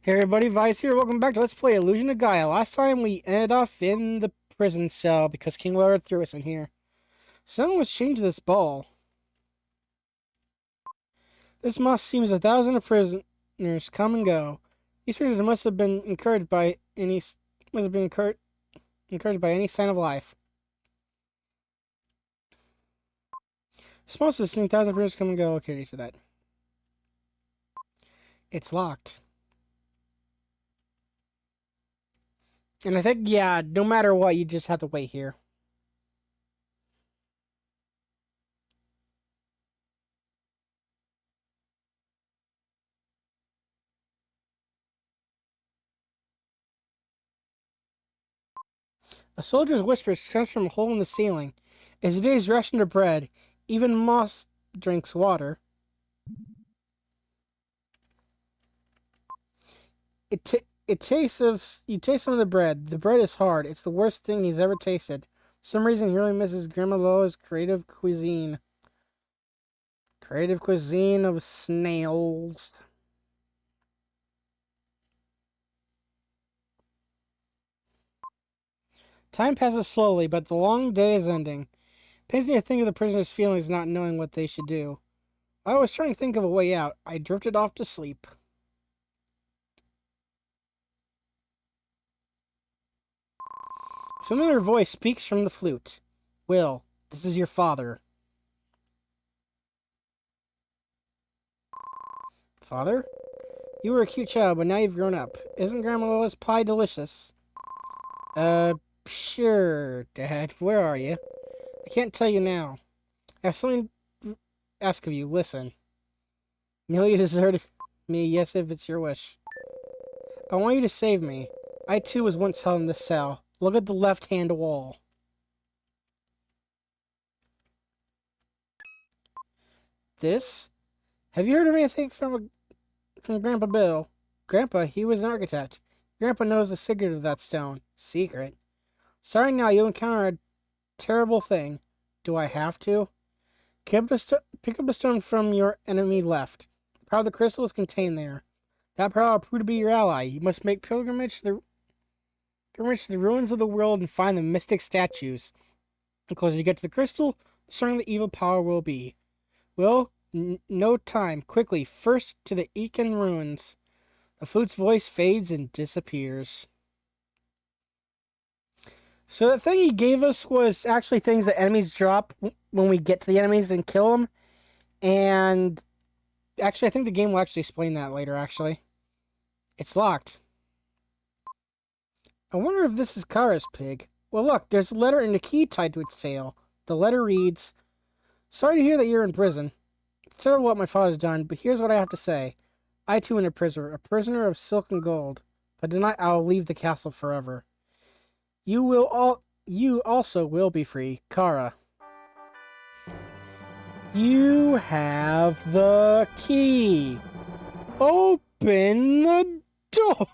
Hey everybody, Vice here. Welcome back to Let's Play Illusion of Gaia. Last time we ended off in the prison cell because King Laura threw us in here. Someone was chained to this ball. This moss seems 1,000 prisoners come and go. These prisoners must have been encouraged by any encouraged by any sign of life. This moss has seen 1,000 prisoners come and go. Okay, you said that. It's locked. And I think, yeah, no matter what, you just have to wait here. A soldier's whisper comes from a hole in the ceiling. As the days ration to bread, even moss drinks water. It tastes of you taste some of the bread. The bread is hard. It's the worst thing he's ever tasted. For some reason, he really misses Grandma Loa's creative cuisine. Creative cuisine of snails. Time passes slowly, but the long day is ending. It pains me to think of the prisoners' feelings not knowing what they should do. I was trying to think of a way out. I drifted off to sleep. A familiar voice speaks from the flute. Will, this is your father. Father? You were a cute child, but now you've grown up. Isn't Grandma Lola's pie delicious? Sure, Dad. Where are you? I can't tell you now. I have something to ask of you. Listen. You know you deserted me, yes, if it's your wish. I want you to save me. I, too, was once held in this cell. Look at the left-hand wall. This? Have you heard of anything from Grandpa Bill? Grandpa, he was an architect. Grandpa knows the secret of that stone. Secret? Sorry now, you'll encounter a terrible thing. Do I have to? Pick up the stone from your enemy left. The power of the crystal is contained there. That power will prove to be your ally. You must make pilgrimage to the ruins of the world and find the mystic statues. The closer you get to the crystal, the stronger the evil power will be. Well, no time. Quickly, first to the Ekin ruins. The flute's voice fades and disappears. So the thing he gave us was actually things that enemies drop when we get to the enemies and kill them. And actually, I think the game will actually explain that later, actually. It's locked. I wonder if this is Kara's pig. Well, look, there's a letter and a key tied to its tail. The letter reads, Sorry to hear that you're in prison. It's terrible what my father's done, but here's what I have to say. I too am a prisoner of silk and gold. But tonight I'll leave the castle forever. You also will be free, Kara. You have the key. Open the door.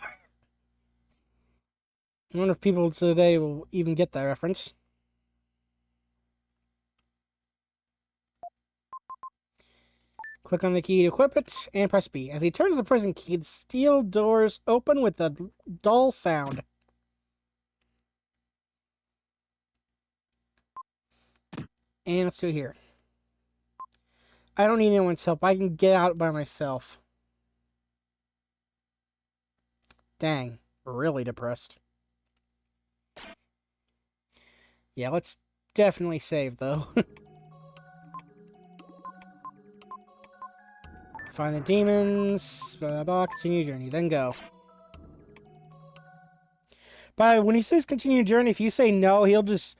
I wonder if people today will even get that reference. Click on the key to equip it, and press B. As he turns the prison key, the steel doors open with a dull sound. And let's do it here. I don't need anyone's help. I can get out by myself. Dang. Really depressed. Yeah, let's definitely save, though. Find the demons. Blah, blah, blah. Continue journey. Then go. But when he says continue journey, if you say no, he'll just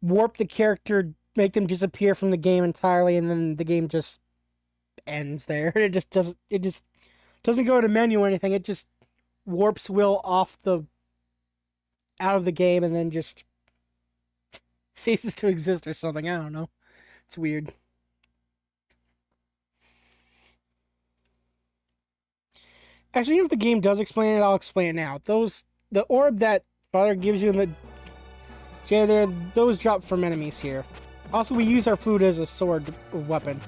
warp the character, make them disappear from the game entirely, and then the game just ends there. It just doesn't go to menu or anything. It just warps Will out of the game and then just ceases to exist or something. I don't know. It's weird. Actually, even if the game does explain it, I'll explain it now. The orb that Father gives you in the jail there, those drop from enemies here. Also, we use our flute as a sword or weapon.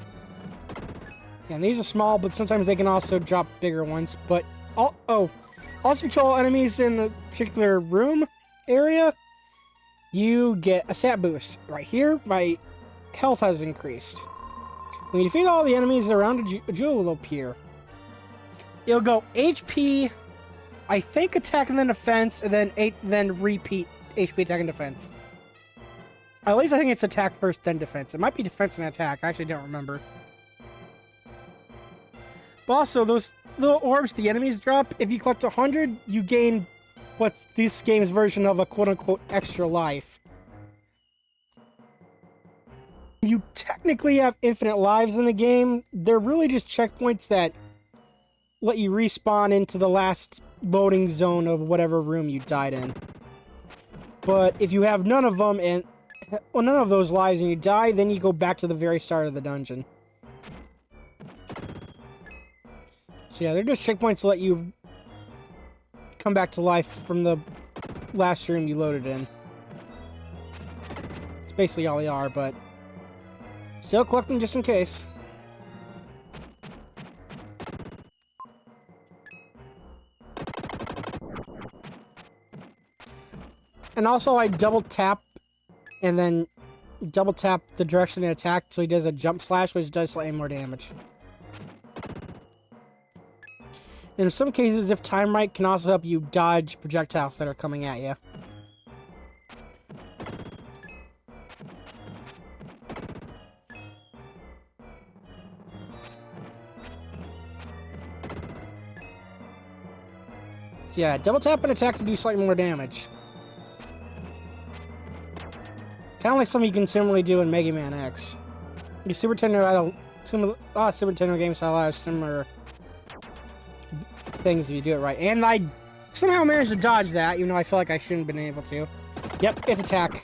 Yeah, and these are small, but sometimes they can also drop bigger ones. But Also, if you kill enemies in a particular room area, you get a stat boost. Right here, my health has increased. When you defeat all the enemies around a jewel will appear. It'll go HP, I think attack and then defense, and then repeat HP, attack, and defense. At least I think it's attack first, then defense. It might be defense and attack. I actually don't remember. But also, those little orbs the enemies drop, if you collect 100, you gain what's this game's version of a quote-unquote extra life. You technically have infinite lives in the game. They're really just checkpoints that let you respawn into the last loading zone of whatever room you died in. But if you have none of them and none of those lives and you die, then you go back to the very start of the dungeon. So yeah, they're just checkpoints to let you come back to life from the last room you loaded in. It's basically all they are, but still collecting just in case. And also I double tap and then double tap the direction they attack so he does a jump slash, which does slightly more damage. In some cases, if timed right, can also help you dodge projectiles that are coming at you. So yeah, double tap and attack to do slightly more damage. Kind of like something you can similarly do in Mega Man X. Your Super Nintendo Super Nintendo games have similar things if you do it right. And I somehow managed to dodge that, even though I feel like I shouldn't have been able to. Yep, it's attack.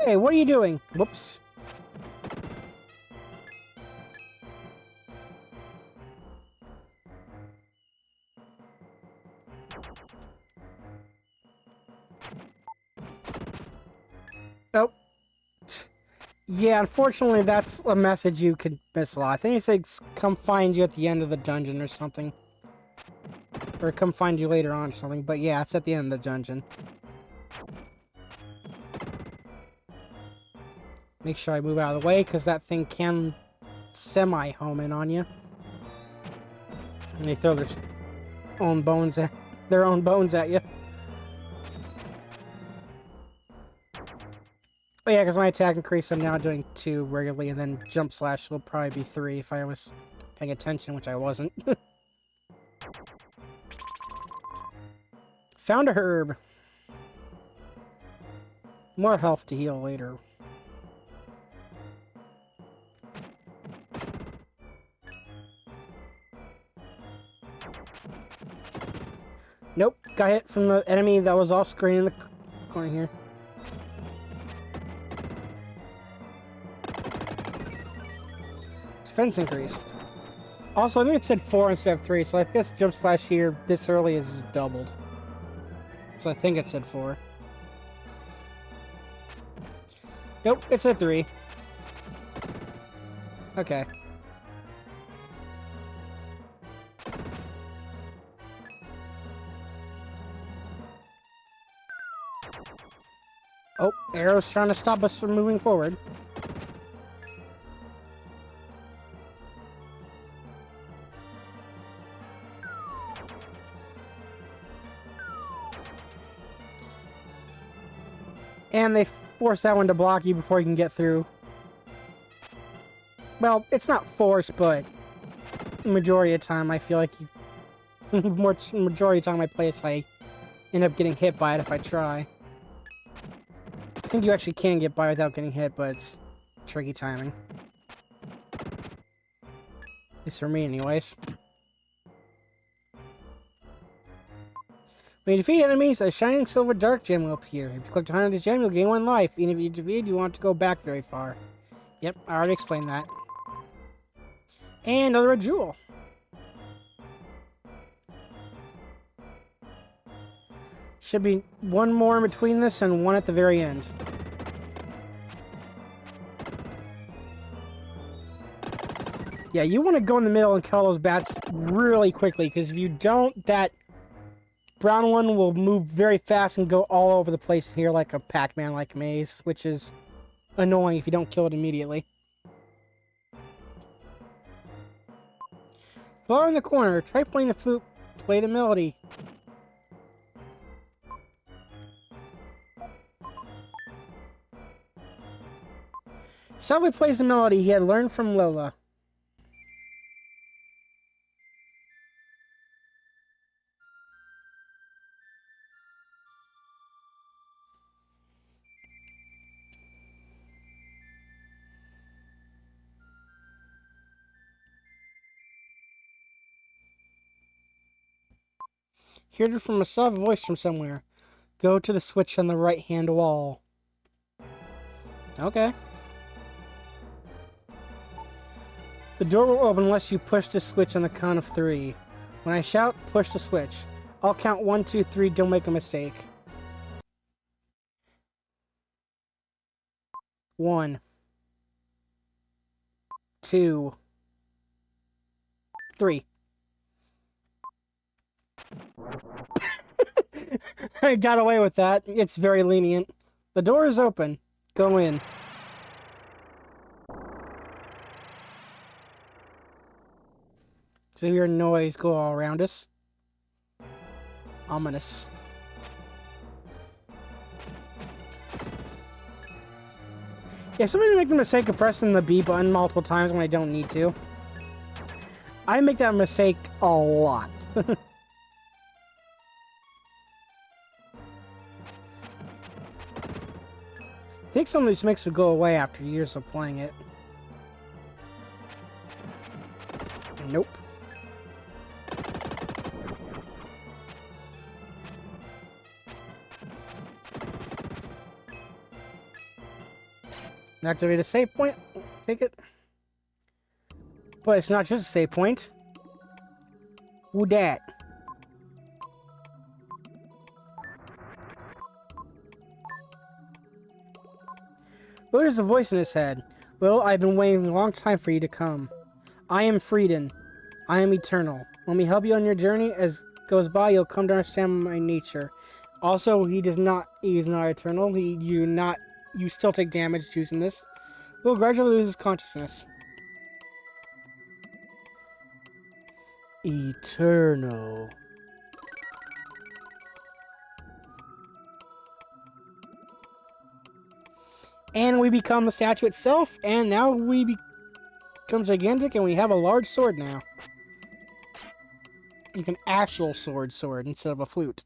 Hey, what are you doing? Whoops. Oh. Yeah, unfortunately, that's a message you could miss a lot. I think it says come find you at the end of the dungeon or something. Or come find you later on or something. But yeah, it's at the end of the dungeon. Make sure I move out of the way, because that thing can semi-home in on you. And they throw their own bones at you. Oh yeah, because my attack increase, I'm now doing 2 regularly, and then jump slash will probably be 3 if I was paying attention, which I wasn't. Found a herb. More health to heal later. Nope, got hit from the enemy that was off screen in the corner here. Defense increased. Also, I think it said 4 instead of 3, so I guess jump slash here this early is doubled. So I think it said 4. Nope, it said 3. Okay. Oh, arrow's trying to stop us from moving forward. And they force that one to block you before you can get through. Well, it's not forced, but majority of the time I feel like you... majority of the time I play this, I end up getting hit by it if I try. I think you actually can get by without getting hit, but it's tricky timing. At least for me, anyways. When you defeat enemies, a shining silver dark gem will appear. If you collect 100 of this gem, you'll gain 1 life. Even if you defeat, you won't have to go back very far. Yep, I already explained that. And another red jewel. Should be 1 more in between this and 1 at the very end. Yeah, you want to go in the middle and kill those bats really quickly, because if you don't, that brown one will move very fast and go all over the place here like a Pac-Man-like maze, which is annoying if you don't kill it immediately. Flower in the corner. Try playing the flute. Play the melody. Sadly plays the melody he had learned from Lola. Heard it from a soft voice from somewhere. Go to the switch on the right-hand wall. Okay. The door will open unless you push the switch on the count of 3. When I shout, push the switch. I'll count 1, 2, 3, don't make a mistake. 1, 2, 3. I got away with that. It's very lenient. The door is open. Go in. So your noise go all around us. Ominous. Yeah, somebody make the mistake of pressing the B button multiple times when I don't need to. I make that mistake a lot. I think some of these makes will go away after years of playing it. Nope. Activate a save point. Take it. But it's not just a save point. Who dat? Well, there's a voice in his head. Well, I've been waiting a long time for you to come. I am Frieden. I am eternal. Let me help you on your journey. As goes by, you'll come to understand my nature. Also, he is not eternal. You still take damage using this. Will gradually lose his consciousness. Eternal. And we become the statue itself, and now we become gigantic, and we have a large sword now. Like an actual sword instead of a flute.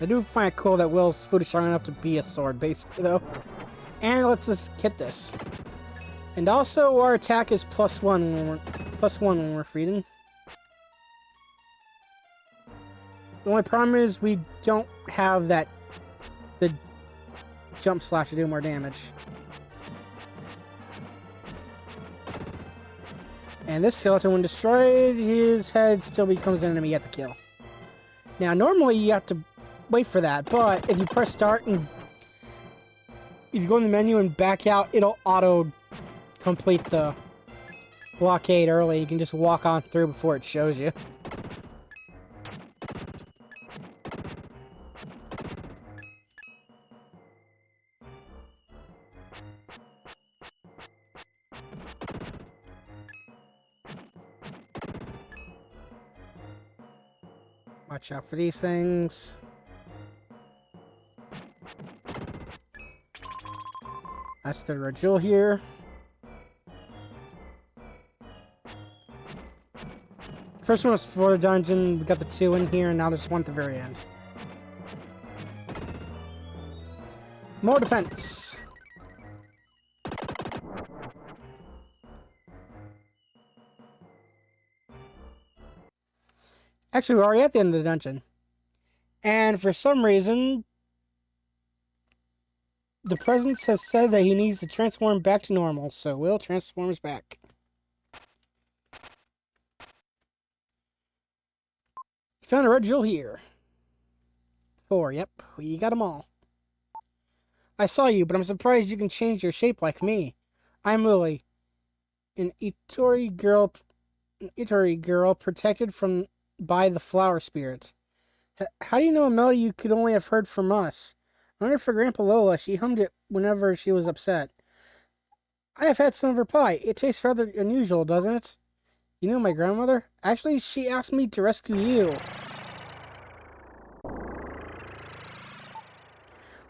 I do find it cool that Will's flute is strong enough to be a sword, basically, though. And let's just get this. And also, our attack is +1 when we're Frieden. The only problem is we don't have the jump slash to do more damage. And this skeleton, when destroyed, his head still becomes an enemy at the kill. Now, normally you have to wait for that, but if you press start and if you go in the menu and back out, it'll auto complete the blockade early. You can just walk on through before it shows you. Watch out for these things. That's the red jewel here. First one was for the dungeon. We got the 2 in here, and now there's 1 at the very end. More defense. Actually, we're already at the end of the dungeon. And for some reason, the presence has said that he needs to transform back to normal, so Will transforms back. Found a red jewel here. 4, yep, we got them all. I saw you, but I'm surprised you can change your shape like me. I'm Lily, an Itori girl protected by the flower spirit. How do you know a melody you could only have heard from us? I wonder for Grandpa Lola, she hummed it whenever she was upset. I have had some of her pie. It tastes rather unusual, doesn't it? You know my grandmother? Actually, she asked me to rescue you.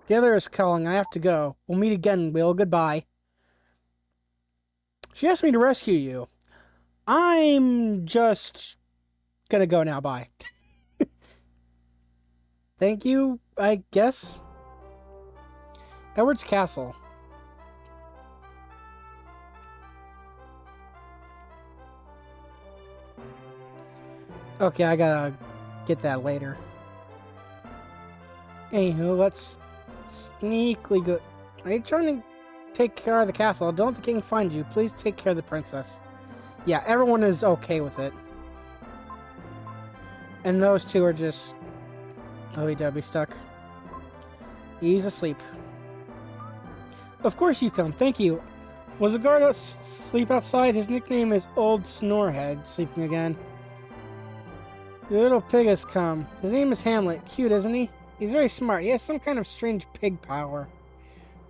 The other is calling. I have to go. We'll meet again, Will. Goodbye. She asked me to rescue you. I'm just gonna go now. Bye. Thank you, I guess. Edward's Castle. Okay, I gotta get that later. Anywho, let's sneakily go. Are you trying to take care of the castle? Don't let the king find you. Please take care of the princess. Yeah, everyone is okay with it. And those two are just... Oh, he be stuck. He's asleep. Of course you come. Thank you. Was the guard asleep outside? His nickname is Old Snorehead. Sleeping again. The little pig has come. His name is Hamlet. Cute, isn't he? He's very smart. He has some kind of strange pig power.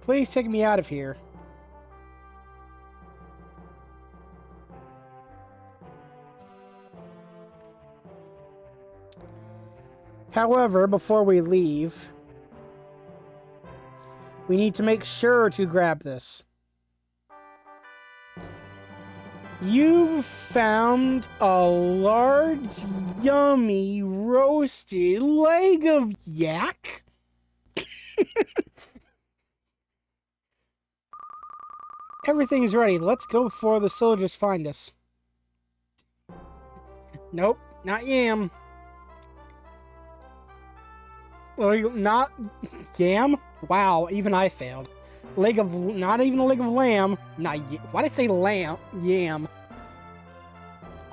Please take me out of here. However, before we leave, we need to make sure to grab this. You've found a large, yummy, roasted leg of yak? Everything's ready. Let's go before the soldiers find us. Nope, not yam. Not yam? Wow, even I failed. Not even a leg of lamb. Why did I say lamb? Yam.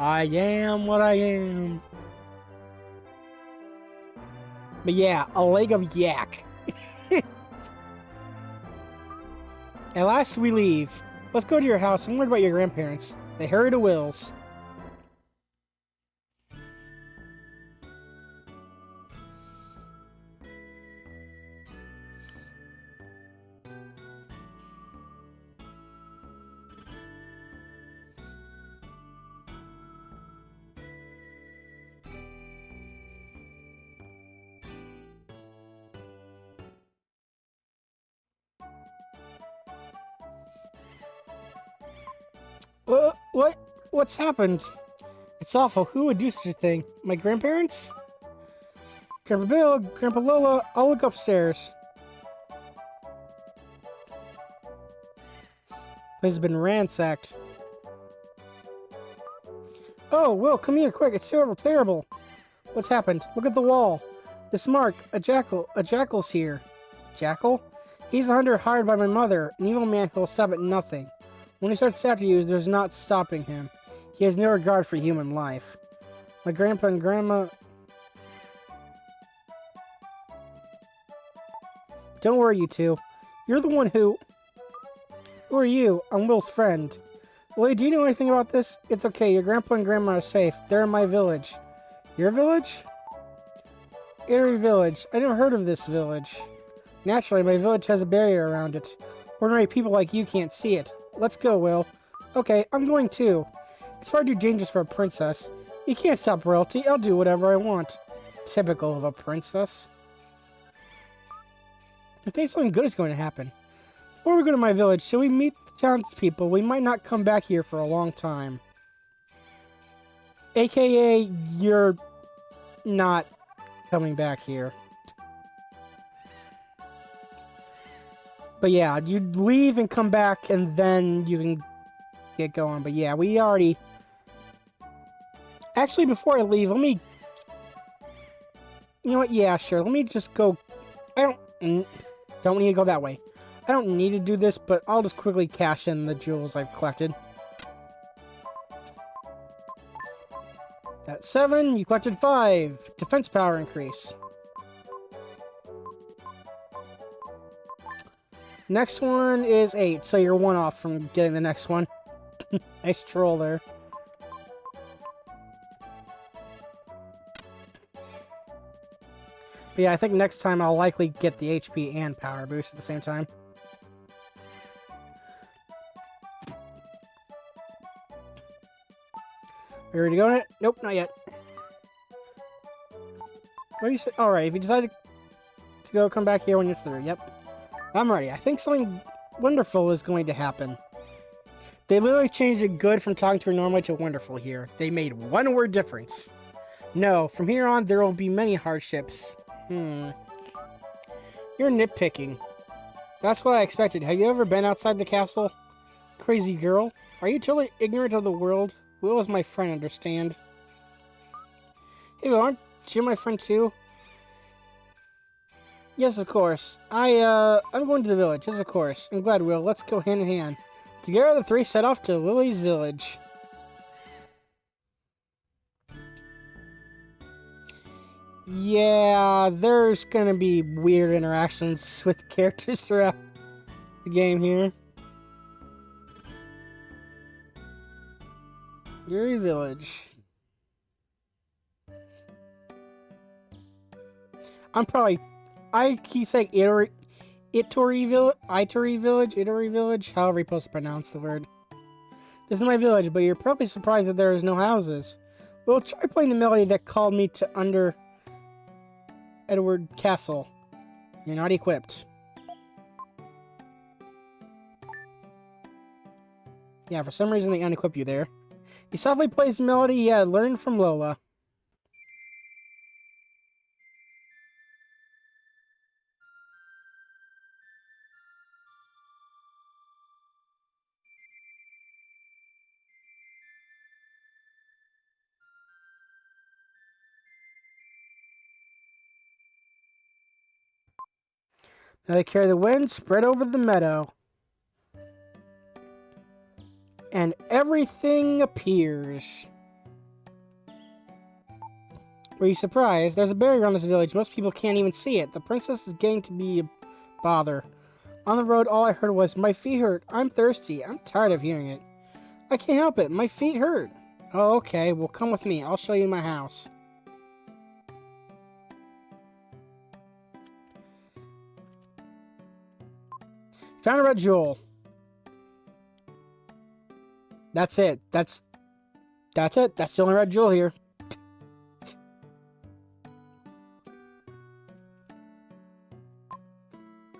I am what I am. But yeah, a leg of yak. At last we leave. Let's go to your house. I'm worried about your grandparents. They hurry to Will's. What's happened? It's awful. Who would do such a thing? My grandparents? Grandpa Bill, Grandpa Lola, I'll look upstairs. This has been ransacked. Oh, Will, come here, quick. It's terrible, terrible. What's happened? Look at the wall. This mark, a jackal's here. Jackal? He's a hunter hired by my mother, an evil man who will stop at nothing. When he starts after you, there's not stopping him. He has no regard for human life. My grandpa and grandma... Don't worry, you two. You're the one who... Who are you? I'm Will's friend. Willie, do you know anything about this? It's okay, your grandpa and grandma are safe. They're in my village. Your village? Erie Village. I never heard of this village. Naturally, my village has a barrier around it. Ordinary people like you can't see it. Let's go, Will. Okay, I'm going too. It's far too dangerous for a princess. You can't stop royalty. I'll do whatever I want. Typical of a princess. I think something good is going to happen. Before we go to my village, shall we meet the townspeople? We might not come back here for a long time. AKA, you're not coming back here. But yeah, you leave and come back, and then you can get going. But yeah, we already... Actually, before I leave, let me You know what? Yeah, sure. Let me just go. Don't need to go that way. I don't need to do this, but I'll just quickly cash in the jewels I've collected. That's 7. You collected 5. Defense power increase. Next one is 8, so you're 1 off from getting the next one. Nice troll there. But yeah, I think next time I'll likely get the HP and power boost at the same time. Are you ready to go in it? Nope, not yet. What do you say? Alright, if you decide to go, come back here when you're through. Yep. I'm ready. I think something wonderful is going to happen. They literally changed it good from talking to her normally to wonderful here. They made one word difference. No, from here on, there will be many hardships. You're nitpicking. That's what I expected. Have you ever been outside the castle? Crazy girl. Are you totally ignorant of the world? Will is my friend, understand? Hey, Will, aren't you my friend too? Yes, of course. I'm going to the village. Yes, of course. I'm glad, Will. Let's go hand in hand. Together, the three set off to Lily's village. Yeah, there's gonna be weird interactions with characters throughout the game here. Yuri Village. I keep saying Itori Village, however you're supposed to pronounce the word. This is my village, but you're probably surprised that there is no houses. Well, try playing the melody that called me to Under Edward Castle. You're not equipped. Yeah, for some reason they unequip you there. He softly plays the melody he had learned from Lola. Now they carry the wind spread over the meadow. And everything appears. Were you surprised? There's a barrier around this village. Most people can't even see it. The princess is getting to be a bother. On the road, all I heard was, "My feet hurt. I'm thirsty." I'm tired of hearing it. I can't help it. My feet hurt. Oh, okay. Well, come with me. I'll show you my house. Found a red jewel. That's it. That's it. That's the only red jewel here.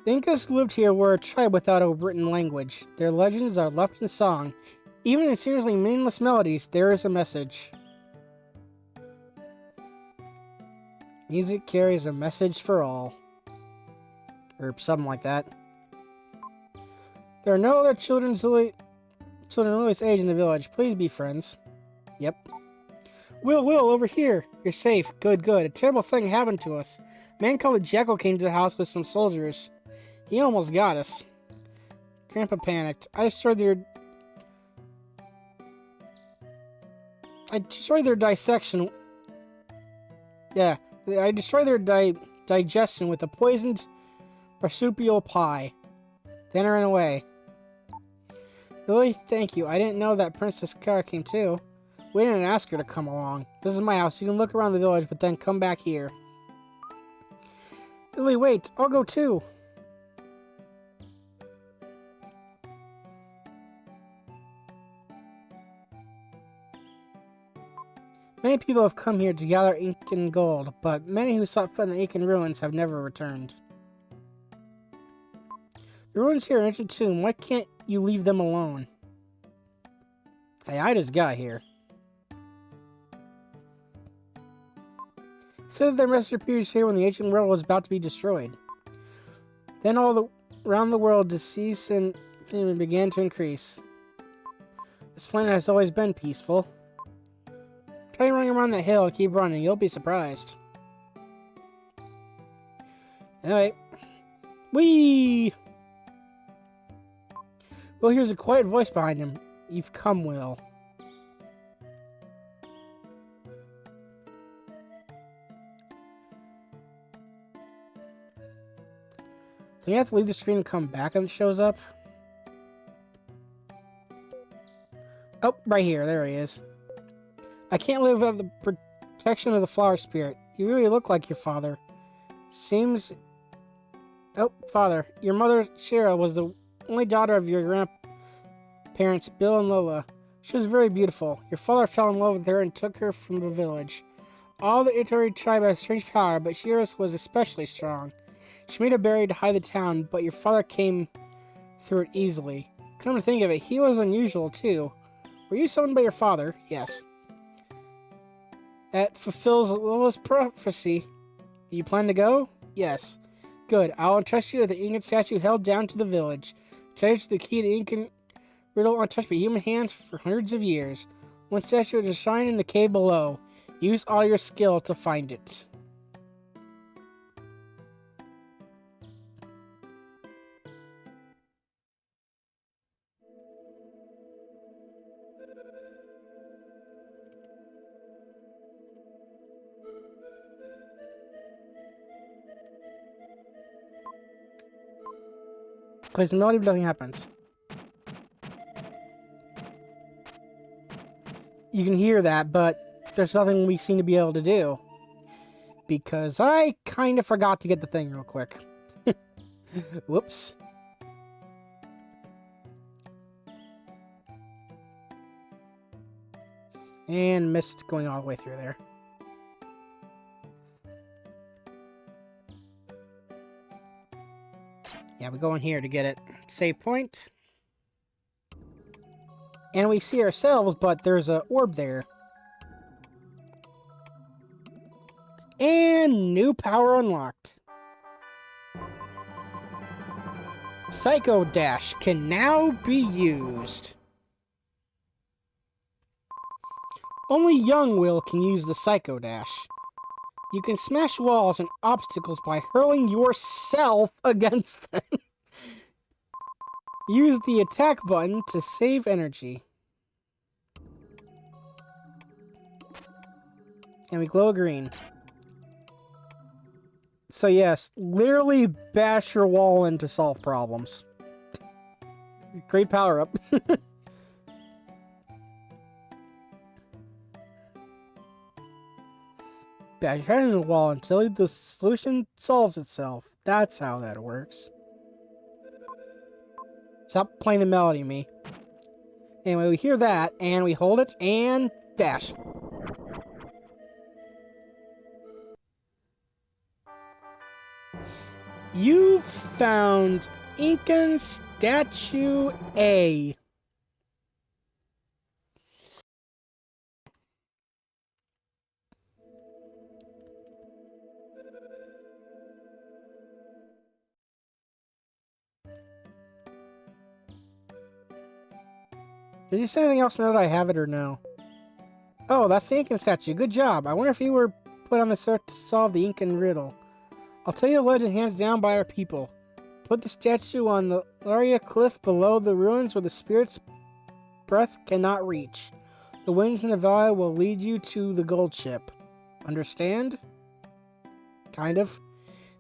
The Incas who lived here were a tribe without a written language. Their legends are left in song. Even in seriously meaningless melodies, there is a message. Music carries a message for all. Or something like that. There are no other children Lily's age in the village. Please be friends. Yep. Will, over here. You're safe. Good. A terrible thing happened to us. A man called a Jackal came to the house with some soldiers. He almost got us. Grandpa panicked. I destroyed their dissection. Yeah, I destroyed their digestion with a poisoned marsupial pie. Then I ran away. Really? Thank you. I didn't know that Princess Kara came too. We didn't ask her to come along. This is my house. You can look around the village, but then come back here. Lily, wait. I'll go too. Many people have come here to gather ink and gold, but many who sought foot in the Aiken ruins have never returned. The ruins here are an ancient tomb. Why can't you leave them alone? Hey, I just got here. It said that their messenger appears here when the ancient world was about to be destroyed. Then around the world, disease and famine began to increase. This planet has always been peaceful. Try running around that hill and keep running. You'll be surprised. Anyway. Whee! Will hears a quiet voice behind him. You've come, Will. So you have to leave the screen and come back and it shows up? Oh, right here. There he is. I can't live without the protection of the flower spirit. You really look like your father. Seems... Oh, father. Your mother, Shira, was the only daughter of your grandparents, Bill and Lola. She was very beautiful. Your father fell in love with her and took her from the village. All the Itari tribe has strange power, but Shira's was especially strong. She made a barrier to hide the town, but your father came through it easily. Come to think of it, he was unusual, too. Were you summoned by your father? Yes. That fulfills Lola's prophecy. Do you plan to go? Yes. Good. I'll entrust you with the Incan statue held down to the village. Charge the key to the Incan riddle untouched by human hands for hundreds of years. One statue is enshrined in the cave below. Use all your skill to find it. Plays the melody, but nothing happens. You can hear that, but there's nothing we seem to be able to do. Because I kind of forgot to get the thing real quick. Whoops. And missed going all the way through there. Yeah, we go in here to get it. Save point. And we see ourselves, but there's an orb there. And new power unlocked. Psycho Dash can now be used. Only young Will can use the Psycho Dash. You can smash walls and obstacles by hurling yourself against them. Use the attack button to save energy. And we glow green. So yes, literally bash your wall in to solve problems. Great power up. Bash your head in the wall until the solution solves itself. That's how that works. Stop playing the melody, me. Anyway, we hear that, and we hold it, and dash. You've found Incan Statue A. Did you say anything else now that I have it or no? Oh, that's the Incan statue. Good job. I wonder if you were put on this earth to solve the Incan riddle. I'll tell you a legend hands down by our people. Put the statue on the Laria cliff below the ruins where the spirit's breath cannot reach. The winds in the valley will lead you to the gold ship. Understand? Kind of.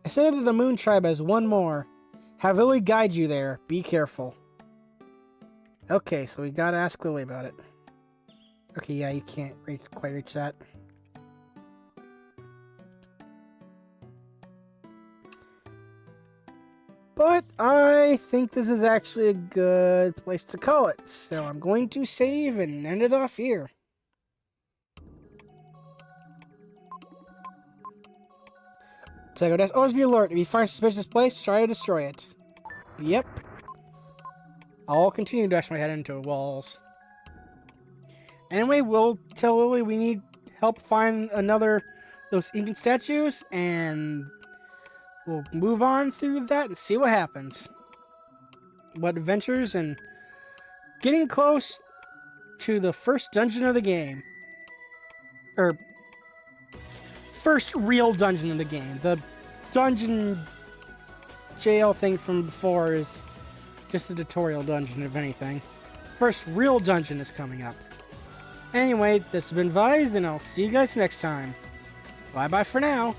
I said that the Moon Tribe has one more. Have Lily guide you there. Be careful. Okay, so we gotta ask Lily about it. Okay, yeah, you can't quite reach that. But I think this is actually a good place to call it. So I'm going to save and end it off here. So that's always be alert. If you find a suspicious place, try to destroy it. Yep. I'll continue to dash my head into walls. Anyway, we'll tell Lily we need help find those Incan statues, and we'll move on through that and see what happens. What adventures, and getting close to the first dungeon of the game. Or, first real dungeon of the game. The dungeon jail thing from before is just a tutorial dungeon, if anything. First real dungeon is coming up. Anyway, this has been Vise, and I'll see you guys next time. Bye-bye for now.